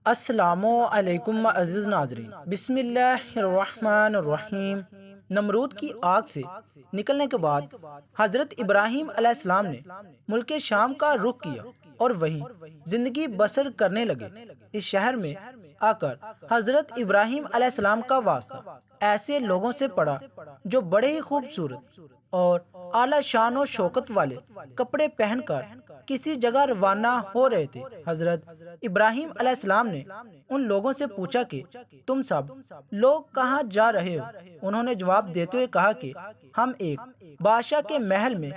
السلام علیکم عزیز ناظرین، بسم اللہ الرحمن الرحیم۔ نمرود کی آگ سے نکلنے کے بعد حضرت ابراہیم علیہ السلام نے ملک شام کا رخ کیا اور وہیں زندگی بسر کرنے لگے۔ اس شہر میں آ کر حضرت ابراہیم علیہ السلام کا واسطہ ایسے لوگوں سے پڑا جو بڑے ہی خوبصورت اور اعلیٰ شان و شوکت والے کپڑے پہن کر کسی جگہ روانہ ہو رہے تھے۔ حضرت ابراہیم علیہ السلام نے ان لوگوں سے پوچھا کہ تم سب لوگ کہاں جا رہے ہو؟ انہوں نے جواب دیتے ہوئے کہا کہ ہم ایک بادشاہ کے محل میں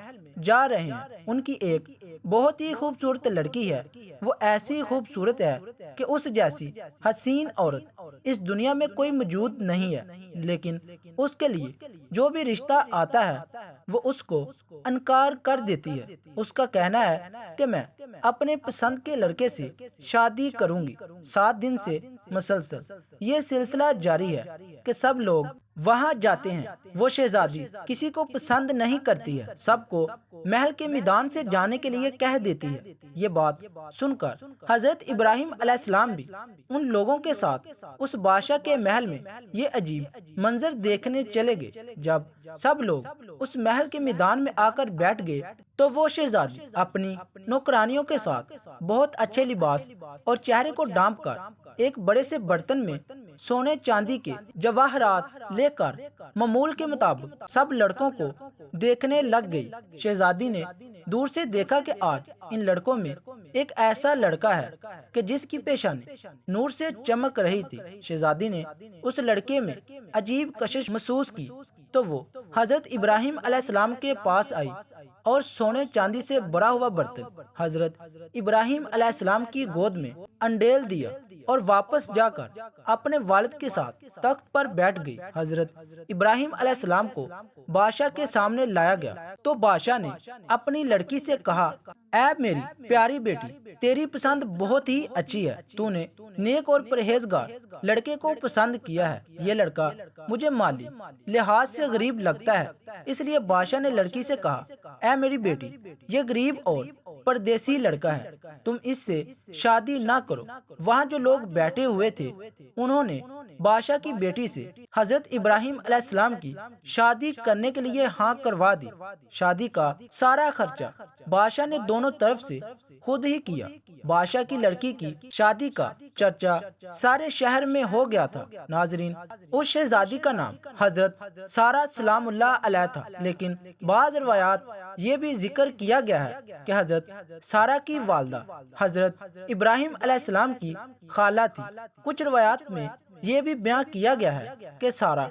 جا رہے ہیں۔ ان کی ایک بہت ہی خوبصورت لڑکی ہے، وہ ایسی خوبصورت ہے کہ اس جیسی حسین عورت اس دنیا میں کوئی موجود نہیں ہے، لیکن اس کے لیے جو بھی رشتہ آتا ہے وہ اس کو انکار کر دیتی ہے۔ اس کا کہنا ہے کہ میں اپنے پسند کے لڑکے سے شادی کروں گی۔ 7 دن سے مسلسل یہ سلسلہ جاری ہے کہ سب لوگ وہاں جاتے ہیں۔ وہ شہزادی کسی کو پسند نہیں کرتی ہے، سب کو محل کے میدان سے جانے کے لیے کہہ دیتی ہے۔ یہ بات سن کر حضرت ابراہیم علیہ السلام بھی ان لوگوں کے ساتھ اس بادشاہ کے محل میں یہ عجیب منظر دیکھنے چلے گئے۔ جب سب لوگ اس محل کے میدان میں آ کر بیٹھ گئے تو وہ شہزادی اپنی نوکرانیوں کے ساتھ بہت اچھے لباس اور چہرے کو ڈھانپ کر ایک بڑے سے برتن میں سونے چاندی کے جواہرات لے کر معمول کے مطابق سب لڑکوں کو دیکھنے لگ گئی۔ شہزادی نے دور سے دیکھا کہ آج ان لڑکوں میں ایک ایسا لڑکا ہے کہ جس کی پیشانی نور سے چمک رہی تھی۔ شہزادی نے اس لڑکے میں عجیب کشش محسوس کی تو وہ حضرت ابراہیم علیہ السلام کے پاس آئی اور سونے چاندی سے بھرا ہوا برتن حضرت ابراہیم علیہ السلام کی گود میں انڈیل دیا اور واپس جا کر اپنے والد کے ساتھ تخت پر بیٹھ گئی۔ حضرت ابراہیم علیہ السلام کو بادشاہ کے سامنے لایا گیا تو بادشاہ نے اپنی لڑکی سے کہا، اے میری پیاری بیٹی، تیری پسند بہت ہی اچھی ہے۔ تو نے نیک اور پرہیزگار لڑکے کو پسند کیا ہے۔ یہ لڑکا مجھے مالی لحاظ سے غریب لگتا ہے، اس لیے بادشاہ نے لڑکی سے کہا، اے میری بیٹی، یہ غریب اور پردیسی لڑکا ہے، تم اس سے شادی نہ کرو۔ وہاں جو لوگ بیٹھے ہوئے تھے انہوں نے بادشاہ کی بیٹی سے حضرت ابراہیم علیہ السلام کی شادی کرنے کے لیے ہاں کروا دی۔ شادی کا سارا خرچہ بادشاہ نے دونوں طرف سے خود ہی کیا۔ بادشاہ کی لڑکی کی شادی کا چرچا سارے شہر میں ہو گیا تھا۔ ناظرین، اس شہزادی کا نام حضرت سارہ سلام اللہ علیہ تھا، لیکن بعض روایات یہ بھی ذکر کیا گیا ہے کہ حضرت سارہ کی والدہ حضرت ابراہیم علیہ السلام کی خالہ تھی۔ کچھ روایات میں یہ بھی بیان کیا گیا ہے کہ سارہ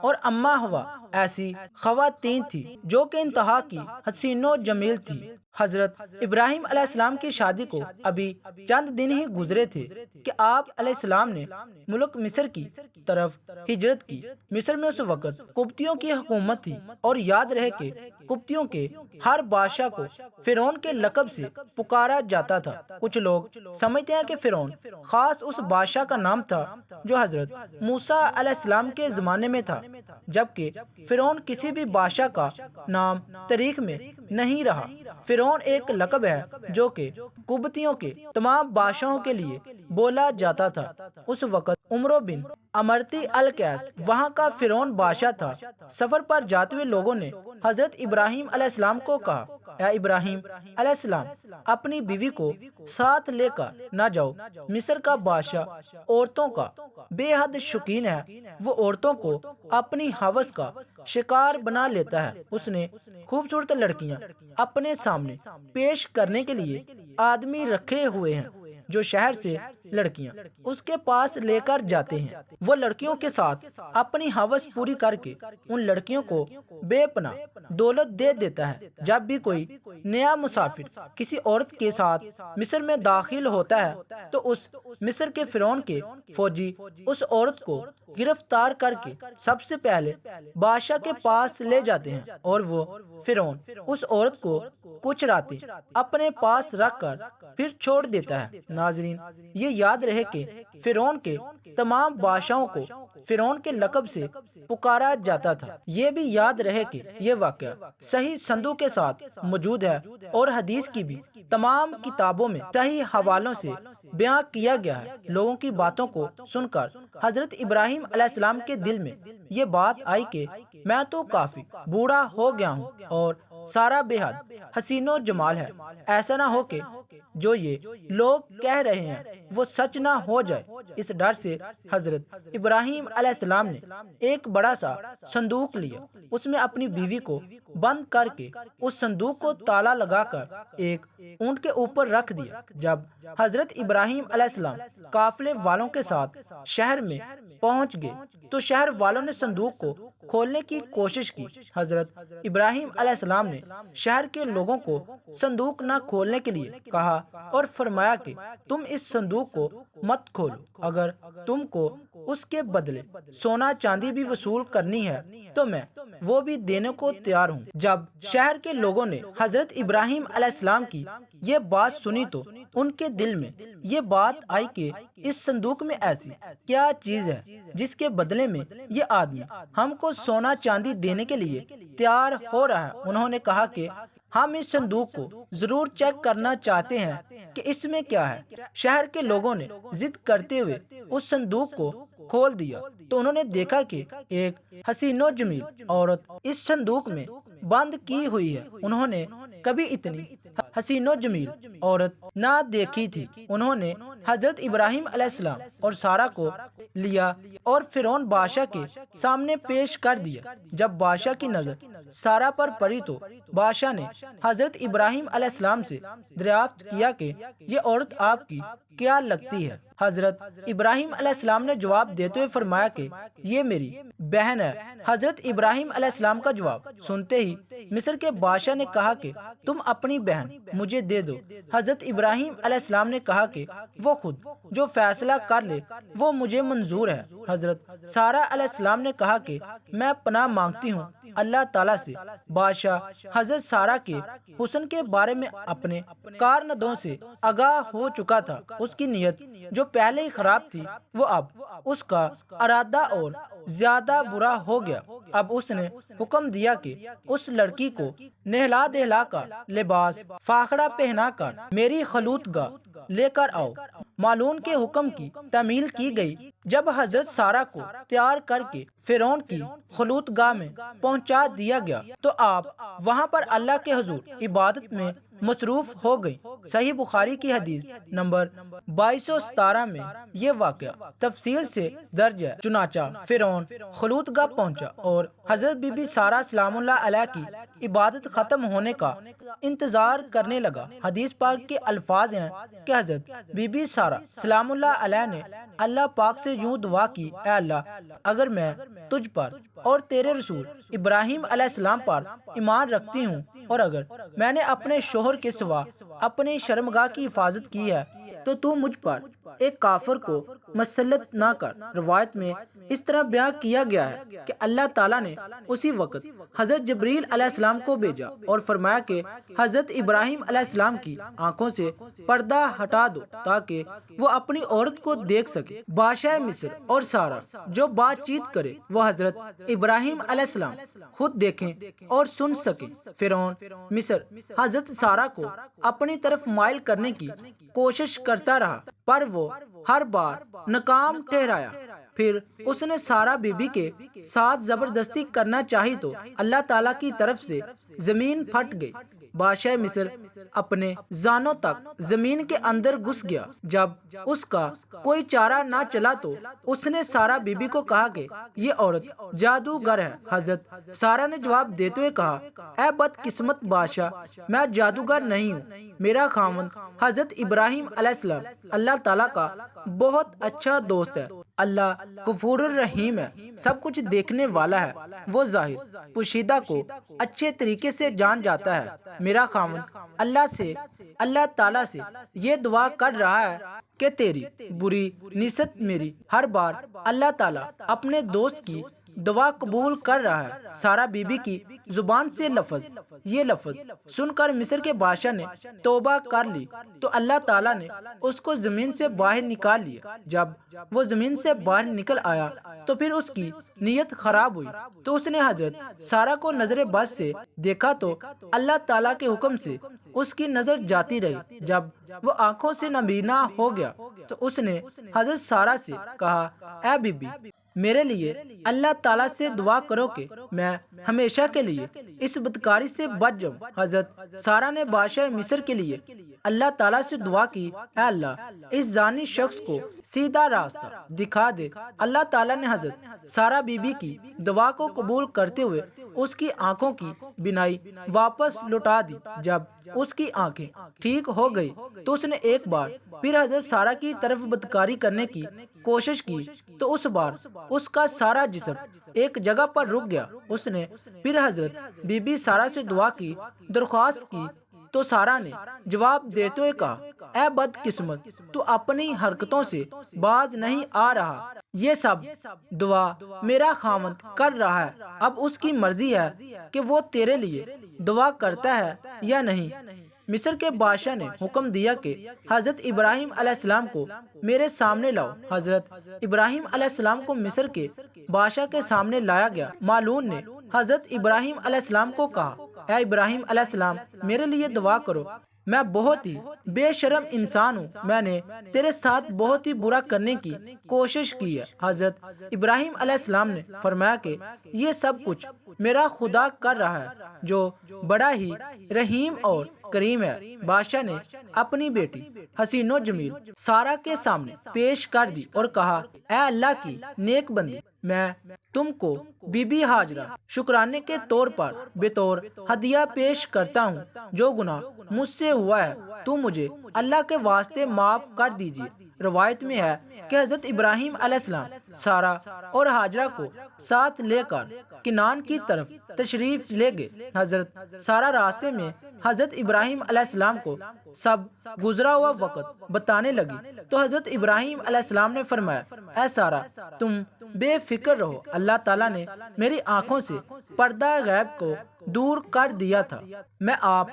اور اماں ہوا ایسی خواتین تھی جو کہ انتہا کی حسین و جمیل تھی۔ حضرت ابراہیم علیہ السلام کی شادی کو ابھی چند دن ہی گزرے تھے کہ آپ علیہ السلام نے ملک مصر کی طرف ہجرت کی۔ مصر میں اس وقت قبطیوں کی حکومت تھی اور یاد رہے کہ قبطیوں کے ہر بادشاہ کو فرعون کے لقب سے پکارا جاتا تھا۔ کچھ لوگ سمجھتے ہیں کہ فرعون خاص اس بادشاہ کا نام تھا جو حضرت موسیٰ علیہ السلام کے زمانے میں تھا، جبکہ فرعون کسی بھی بادشاہ کا نام تاریخ میں نہیں رہا۔ فرعون ایک لقب ہے جو کہ قبطیوں کے تمام بادشاہوں کے لیے بولا جاتا تھا۔ اس وقت عمرو بن امرتی القیس وہاں کا فرعون بادشاہ تھا۔ سفر پر جاتے ہوئے لوگوں نے حضرت ابراہیم علیہ السلام کو کہا، اے ابراہیم علیہ السلام، اپنی بیوی کو ساتھ لے کر نہ جاؤ۔ مصر کا بادشاہ عورتوں کا بے حد شوقین ہے، وہ عورتوں کو اپنی ہوس کا شکار بنا لیتا ہے۔ اس نے خوبصورت لڑکیاں اپنے سامنے پیش کرنے کے لیے آدمی رکھے ہوئے ہیں جو شہر سے لڑکیاں اس کے پاس لے کر جاتے ہیں۔ وہ لڑکیوں کے ساتھ اپنی ہوس پوری کر کے ان لڑکیوں کو بے پناہ دولت دے دیتا ہے۔ جب بھی کوئی نیا مسافر کسی عورت کے ساتھ مصر میں داخل ہوتا ہے تو اس مصر کے فرعون کے فوجی اس عورت کو گرفتار کر کے سب سے پہلے بادشاہ کے پاس لے جاتے ہیں اور وہ فرعون اس عورت کو کچھ راتیں اپنے پاس رکھ کر پھر چھوڑ دیتا ہے۔ ناظرین، یہ یاد رہے کہ فرعون کے تمام بادشاہوں کو فرعون کے لقب سے پکارا جاتا تھا۔ یہ بھی یاد رہے کہ یہ واقعہ صحیح سندوں کے ساتھ موجود ہے اور حدیث کی بھی تمام کتابوں میں صحیح حوالوں سے بیان کیا گیا ہے۔ لوگوں کی باتوں کو سن کر حضرت ابراہیم علیہ السلام کے دل میں یہ بات آئی کہ میں تو کافی بوڑھا ہو گیا ہوں اور سارا بے حد حسین و جمال ہے، ایسا نہ ہو کہ جو یہ لوگ کہہ رہے ہیں وہ سچ نہ ہو جائے۔ اس ڈر سے حضرت ابراہیم علیہ السلام نے ایک بڑا سا صندوق لیا، اس میں اپنی بیوی کو بند کر کے اس صندوق کو تالا لگا کر ایک اونٹ کے اوپر رکھ دیا۔ جب حضرت ابراہیم علیہ السلام قافلے والوں کے ساتھ شہر میں پہنچ گئے تو شہر والوں نے صندوق کو کھولنے کی کوشش کی۔ حضرت ابراہیم علیہ السلام نے شہر کے لوگوں کو صندوق نہ کھولنے کے لیے کہا اور فرمایا کہ تم اس صندوق کو مت کھولو، اگر تم کو اس کے بدلے سونا چاندی بھی وصول کرنی ہے تو میں وہ بھی دینے کو تیار ہوں۔ جب شہر کے لوگوں نے حضرت ابراہیم علیہ السلام کی یہ بات سنی تو ان کے دل میں یہ بات آئی کہ اس صندوق میں ایسی کیا چیز ہے جس کے بدلے میں یہ آدمی ہم کو سونا چاندی دینے کے لیے تیار ہو رہا ہے۔ انہوں نے کہا کہ ہم اس صندوق کو ضرور چیک کرنا چاہتے ہیں کہ اس میں کیا ہے۔ شہر کے لوگوں نے ضد کرتے ہوئے اس صندوق کو کھول دیا تو انہوں نے دیکھا کہ ایک حسین و جمیل عورت اس صندوق میں بند کی ہوئی ہے۔ انہوں نے کبھی اتنی حسین و جمیل عورت نہ دیکھی تھی۔ انہوں نے حضرت ابراہیم علیہ السلام اور سارا کو لیا اور فرعون بادشاہ کے سامنے پیش کر دیا۔ جب بادشاہ کی نظر سارا پر پڑی تو بادشاہ نے حضرت ابراہیم علیہ السلام سے دریافت کیا کہ یہ عورت آپ کی کیا لگتی ہے۔ حضرت ابراہیم علیہ السلام نے جواب دیتے ہوئے فرمایا کہ یہ میری بہن ہے۔ حضرت ابراہیم علیہ السلام کا جواب سنتے ہی مصر کے بادشاہ نے کہا کہ تم اپنی بہن مجھے دے دو۔ حضرت ابراہیم علیہ السلام نے کہا کہ وہ خود جو فیصلہ کر لے وہ مجھے منظور ہے۔ حضرت سارا علیہ السلام نے کہا کہ میں پناہ مانگتی ہوں اللہ تعالیٰ سے۔ بادشاہ حضرت سارا کے حسن کے بارے میں اپنے کارناموں سے آگاہ ہو چکا تھا۔ اس کی نیت جو پہلے ہی خراب تھی وہ اب اس کا ارادہ اور زیادہ برا ہو گیا۔ اب اس نے حکم دیا کہ اس لڑکی کو نہلا دہلا کر لباس فاخرہ پہنا کر میری خلوت گاہ لے کر آؤ۔ مالون کے حکم کی تعمیل کی گئی۔ جب حضرت سارا کو تیار کر کے فرعون کی خلوت گاہ میں پہنچا دیا گیا تو آپ وہاں پر اللہ کے حضور عبادت میں مصروف ہو گئی۔ صحیح بخاری کی حدیث نمبر 2217 میں یہ واقعہ تفصیل سے درج ہے۔ چنانچہ فرعون خلوت گاہ پہنچا اور حضرت بی بی سارا سلام اللہ علیہ کی عبادت ختم ہونے کا انتظار کرنے لگا۔ حدیث پاک کے الفاظ ہیں کہ حضرت بی بی سارا سلام اللہ علیہ نے اللہ پاک سے یوں دعا کی، اے اللہ اگر میں تجھ پر اور تیرے رسول ابراہیم علیہ السلام پر ایمان رکھتی ہوں اور اگر میں نے اپنے شوہر کے سوا اپنی شرمگاہ کی حفاظت کی ہے تو تو مجھ پر ایک کافر کو مسلط نہ کر۔ روایت میں اس طرح بیان کیا گیا ہے کہ اللہ تعالیٰ نے اسی وقت حضرت جبریل علیہ السلام کو بھیجا اور فرمایا کہ حضرت ابراہیم علیہ السلام کی آنکھوں سے پردہ ہٹا دو تاکہ وہ اپنی عورت کو دیکھ سکے۔ بادشاہ مصر اور سارا جو بات چیت کرے وہ حضرت ابراہیم علیہ السلام خود دیکھیں اور سن سکیں۔ فرعون مصر حضرت سارا کو اپنی طرف مائل کرنے کی کوشش کرتا رہا پر وہ ہر بار ناکام ٹھہرایا۔ پھر اس نے سارا بی بی کے ساتھ زبردستی کرنا چاہی تو اللہ تعالیٰ کی طرف سے زمین پھٹ گئی۔ بادشاہ مصر اپنے زانوں تک زمین کے اندر گھس گیا۔ جب اس کا کوئی چارہ نہ چلا تو اس نے سارا بی بی کو کہا کہ یہ عورت جادوگر ہے۔ حضرت سارا نے جواب دیتے ہوئے کہا، اے بدقسمت بادشاہ، میں جادوگر نہیں ہوں، میرا خاوند حضرت ابراہیم علیہ السلام اللہ تعالیٰ کا بہت اچھا دوست ہے۔ اللہ غفور الرحیم ہے، سب کچھ دیکھنے والا ہے، وہ ظاہر پوشیدہ کو اچھے طریقے سے جان جاتا ہے۔ میرا خاوند اللہ تعالیٰ سے یہ دعا کر رہا ہے کہ تیری بری نیت میری ہر بار اللہ تعالیٰ اپنے دوست کی دعا قبول کر رہا ہے۔ سارہ بی بی کی زبان سے یہ لفظ سن کر مصر کے بادشاہ نے توبہ کر لی تو اللہ تعالیٰ نے اس کو زمین سے باہر نکال لیا۔ جب وہ زمین سے باہر نکل آیا تو پھر اس کی نیت خراب ہوئی تو اس نے حضرت سارہ کو نظر بد سے دیکھا تو اللہ تعالیٰ کے حکم سے اس کی نظر جاتی رہی۔ جب وہ آنکھوں سے نابینا ہو گیا تو اس نے حضرت سارہ سے کہا، اے بی بی، میرے لیے اللہ تعالیٰ سے دعا کرو کہ میں ہمیشہ کے لیے اس بدکاری سے بچ جاؤں۔ حضرت سارہ نے بادشاہ مصر کے لیے اللہ تعالیٰ سے دعا کی، اے اللہ، اس زانی شخص کو سیدھا راستہ دکھا دے۔ اللہ تعالیٰ نے حضرت سارہ بی بی کی دعا کو قبول کرتے ہوئے اس کی آنکھوں کی بینائی واپس لوٹا دی۔ جب اس کی آنکھیں ٹھیک ہو گئی تو اس نے ایک بار پھر حضرت سارہ کی طرف بدکاری کرنے کی کوشش کی تو اس بار اس کا سارا جسم ایک جگہ پر رک گیا۔ اس نے پھر حضرت بی بی سارہ سے دعا کی درخواست کی تو سارہ نے جواب دیتے ہوئے کہا، اے بد قسمت، تو اپنی حرکتوں سے باز نہیں آ رہا۔ یہ سب دعا میرا خاوند کر رہا ہے، اب اس کی مرضی ہے کہ وہ تیرے لیے دعا کرتا ہے یا نہیں۔ مصر کے بادشاہ نے حکم دیا کہ حضرت ابراہیم علیہ السلام کو میرے سامنے لاؤ۔ حضرت ابراہیم علیہ السلام کو مصر کے بادشاہ کے سامنے لایا گیا۔ مالون نے حضرت ابراہیم علیہ السلام کو کہا، اے ابراہیم علیہ السلام، میرے لیے دعا کرو، میں بہت ہی بے شرم انسان ہوں، میں نے تیرے ساتھ بہت ہی برا کرنے کی کوشش کی ہے۔ حضرت ابراہیم علیہ السلام نے فرمایا کہ یہ سب کچھ میرا خدا کر رہا ہے جو بڑا ہی رحیم اور کریم ہے۔ بادشاہ نے اپنی بیٹی حسین و جمیل سارہ کے سامنے پیش کر دی اور کہا، اے اللہ کی نیک بندی، میں تم کو بی بی ہاجرہ شکرانے کے طور پر بطور ہدیہ پیش کرتا ہوں۔ جو گناہ مجھ سے ہوا ہے تو مجھے اللہ کے واسطے معاف کر دیجیے۔ روایت میں ہے کہ حضرت ابراہیم علیہ السلام سارہ اور ہاجرہ کو ساتھ لے کر کنعان کی طرف تشریف لے گئے۔ حضرت سارہ راستے میں حضرت ابراہیم علیہ السلام کو سب گزرا ہوا وقت بتانے لگی تو حضرت ابراہیم علیہ السلام نے فرمایا، اے سارہ، تم بے فکر رہو، اللہ تعالیٰ نے میری آنکھوں سے پردہ غیب کو دور کر دیا تھا، میں آپ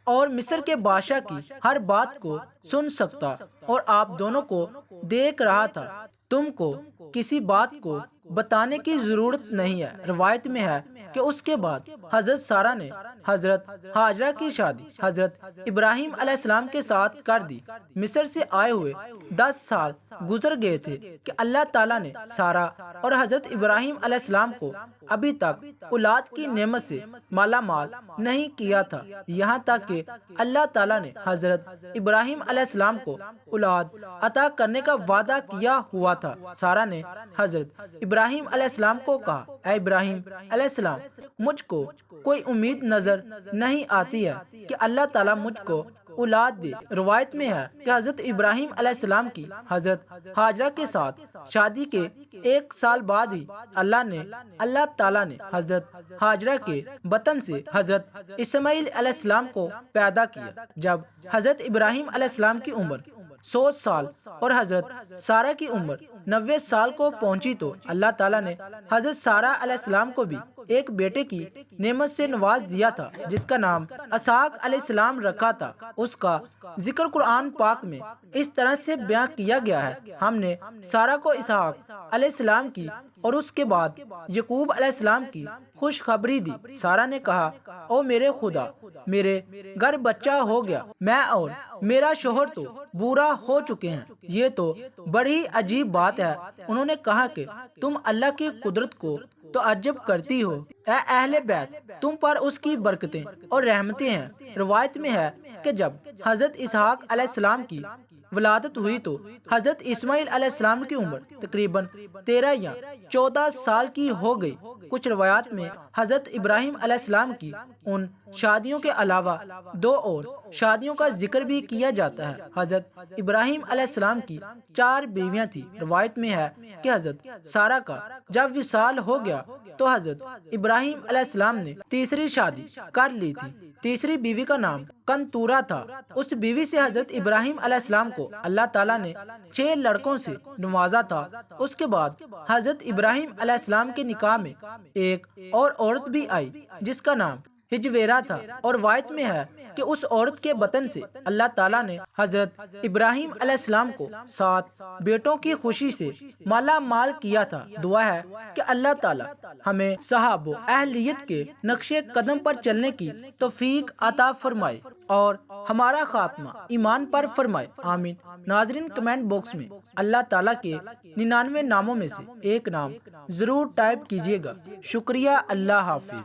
اور مصر کے بادشاہ کی ہر بات کو سن سکتا اور آپ دونوں کو دیکھ رہا تھا، تم کو کسی بات کو بتانے کی ضرورت نہیں ہے۔ روایت میں ہے کہ اس کے بعد حضرت سارہ نے حضرت ہاجرہ کی شادی حضرت ابراہیم علیہ السلام کے ساتھ کر دی۔ مصر سے آئے ہوئے 10 سال گزر گئے تھے کہ اللہ تعالیٰ نے سارہ اور حضرت ابراہیم علیہ السلام کو ابھی تک اولاد کی نعمت سے مالا مال نہیں کیا تھا، یہاں تک کہ اللہ تعالیٰ نے حضرت ابراہیم علیہ السلام کو اولاد عطا کرنے کا وعدہ کیا ہوا تھا۔ سارہ نے حضرت ابراہیم علیہ السلام کو کہا، اے ابراہیم علیہ السلام، مجھ کو کوئی امید نظر نہیں آتی ہے کہ اللہ تعالیٰ مجھ کو اولاد دے۔ روایت میں ہے کہ حضرت ابراہیم علیہ السلام کی حضرت ہاجرہ کے ساتھ شادی کے 1 سال بعد ہی اللہ تعالیٰ نے حضرت ہاجرہ کے بطن سے حضرت اسماعیل علیہ السلام کو پیدا کیا۔ جب حضرت ابراہیم علیہ السلام کی عمر 100 سال اور حضرت سارہ کی عمر 90 سال کو پہنچی تو اللہ تعالیٰ نے حضرت سارہ علیہ السلام کو بھی ایک بیٹے کی نعمت سے نواز دیا تھا جس کا نام اسحاق علیہ السلام رکھا تھا۔ اس کا ذکر قرآن پاک میں اس طرح سے بیان کیا گیا ہے، ہم نے سارہ کو اسحاق علیہ السلام کی اور اس کے بعد یعقوب علیہ السلام کی خوشخبری دی۔ سارہ نے کہا، او میرے خدا، میرے گھر بچہ ہو گیا، میں اور میرا شوہر تو بوڑھا ہو چکے ہیں، یہ تو بڑی عجیب بات ہے۔ انہوں نے کہا کہ تم اللہ کی قدرت کو تعجب کرتی ہو، اے اہل بیت، تم پر اس کی برکتیں اور رحمتیں ہیں۔ روایت میں ہے کہ جب حضرت اسحاق علیہ السلام کی ولادت ہوئی تو حضرت اسماعیل علیہ السلام کی عمر تقریباً 13 یا 14 سال کی ہو گئی۔ کچھ روایات میں حضرت ابراہیم علیہ السلام کی ان شادیوں کے علاوہ 2 اور شادیوں کا ذکر بھی کیا جاتا ہے۔ حضرت ابراہیم علیہ السلام کی 4 بیویاں تھیں۔ روایت میں ہے کہ حضرت سارہ کا جب وصال ہو گیا تو حضرت ابراہیم علیہ السلام نے تیسری شادی کر لی تھی۔ تیسری بیوی کا نام کنتورہ تھا۔ اس بیوی سے حضرت ابراہیم علیہ السلام کو اللہ تعالیٰ نے 6 لڑکوں سے نوازا تھا۔ اس کے بعد حضرت ابراہیم علیہ السلام کے نکاح میں ایک اور عورت بھی آئی جس کا نام ہجویرہ تھا، اور روایت میں ہے کہ اس عورت کے بطن سے اللہ تعالیٰ نے حضرت ابراہیم علیہ السلام کو 7 بیٹوں کی خوشی سے مالا مال کیا تھا۔ دعا ہے کہ اللہ تعالیٰ ہمیں صحابہ و اہلیت کے نقش قدم پر چلنے کی توفیق عطا فرمائے اور ہمارا خاتمہ ایمان پر فرمائے، آمین۔ ناظرین، کمنٹ باکس میں اللہ تعالیٰ کے 99 ناموں میں سے ایک نام ضرور ٹائپ کیجیے گا۔ شکریہ، اللہ حافظ۔